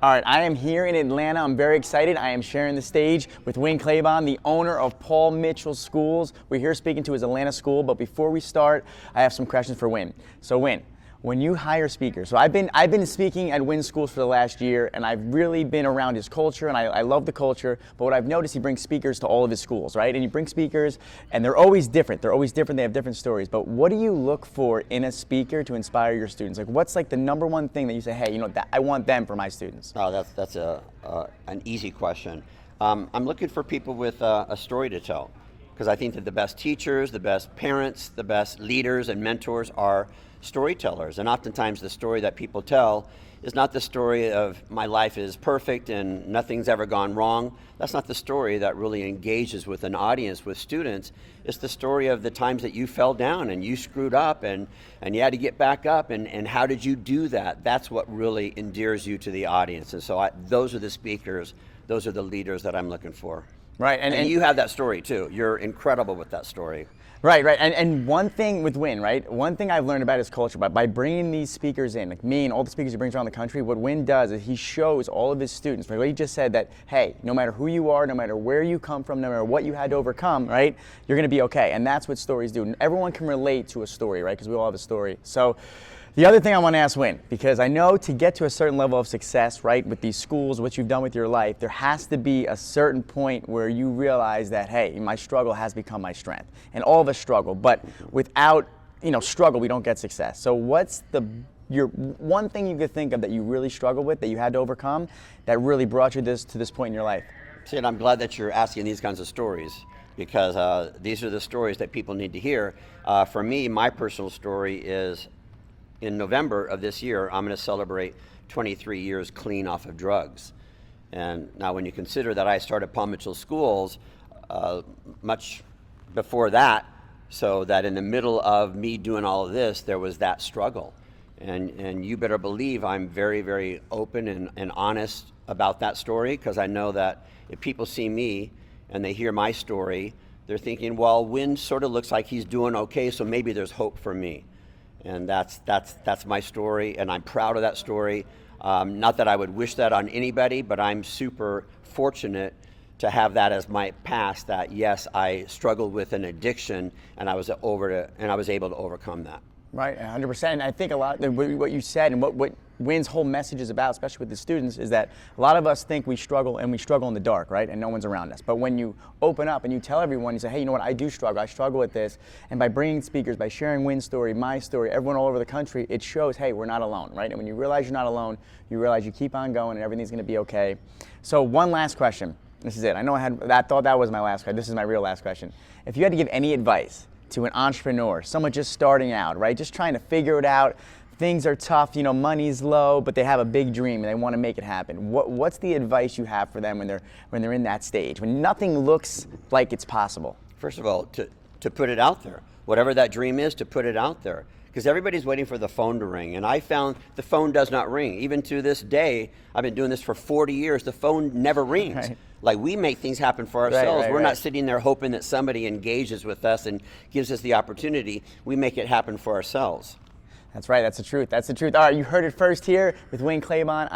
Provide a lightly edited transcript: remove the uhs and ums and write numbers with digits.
All right, I am here in Atlanta. I'm very excited. I am sharing the stage with Winn Claybaugh, the owner of Paul Mitchell Schools. We're here speaking to his Atlanta school, but before we start, I have some questions for Winn. So Winn, when you hire speakers, so I've been speaking at Winn schools for the last year, and I've really been around his culture, and I love the culture, but what I've noticed, he brings speakers to all of his schools, right? And you bring speakers, and they're always different. They're always different. They have different stories. But what do you look for in a speaker to inspire your students? Like, what's like the number one thing that you say, hey, you know, that I want them for my students? Oh, that's an easy question. I'm looking for people with a story to tell, because I think that the best teachers, the best parents, the best leaders and mentors are storytellers. And oftentimes the story that people tell is not the story of my life is perfect and nothing's ever gone wrong. That's not the story that really engages with an audience, with students. It's the story of the times that you fell down and you screwed up and you had to get back up, and how did you do that? That's what really endears you to the audience. And so those are the speakers, those are the leaders that I'm looking for. Right, and you have that story too. You're incredible with that story. Right. And one thing with Winn, right? One thing I've learned about his culture, by bringing these speakers in, like me and all the speakers he brings around the country, what Winn does is he shows all of his students, like what he just said, that, hey, no matter who you are, no matter where you come from, no matter what you had to overcome, right, you're going to be okay. And that's what stories do. And everyone can relate to a story, right? Because we all have a story. So the other thing I want to ask Winn, because I know to get to a certain level of success, right, with these schools, what you've done with your life, there has to be a certain point where you realize that, hey, my struggle has become my strength. And all of us struggle, but without, struggle, we don't get success. So what's your one thing you could think of that you really struggled with, that you had to overcome, that really brought you to this point in your life? See, and I'm glad that you're asking these kinds of stories, because these are the stories that people need to hear. For me, my personal story is, in November of this year, I'm going to celebrate 23 years clean off of drugs. And now when you consider that I started Paul Mitchell Schools much before that, so that in the middle of me doing all of this, there was that struggle. And you better believe I'm very, very open and honest about that story, because I know that if people see me and they hear my story, they're thinking, well, Winn sort of looks like he's doing okay, so maybe there's hope for me. And that's my story, and I'm proud of that story. Not that I would wish that on anybody, but I'm super fortunate to have that as my past, that yes, I struggled with an addiction, and I was able to overcome that. Right, 100%. And I think a lot of what you said and what Winn's whole message is about, especially with the students, is that a lot of us think we struggle, and we struggle in the dark, right? And no one's around us. But when you open up and you tell everyone, you say, hey, you know what, I do struggle. I struggle with this. And by bringing speakers, by sharing Winn's story, my story, everyone all over the country, it shows, hey, we're not alone, right? And when you realize you're not alone, you realize you keep on going and everything's going to be okay. So one last question. This is it. I know I thought that was my last question. This is my real last question. If you had to give any advice to an entrepreneur, someone just starting out, right? Just trying to figure it out. Things are tough, money's low, but they have a big dream and they want to make it happen. What's the advice you have for them when they're in that stage, when nothing looks like it's possible? First of all, to put it out there. Whatever that dream is, to put it out there. Because everybody's waiting for the phone to ring, and I found the phone does not ring. Even to this day, I've been doing this for 40 years, the phone never rings. Right. Like, we make things happen for ourselves. We're not sitting there hoping that somebody engages with us and gives us the opportunity. We make it happen for ourselves. That's right, that's the truth. That's the truth. All right, you heard it first here with Winn Claybaugh.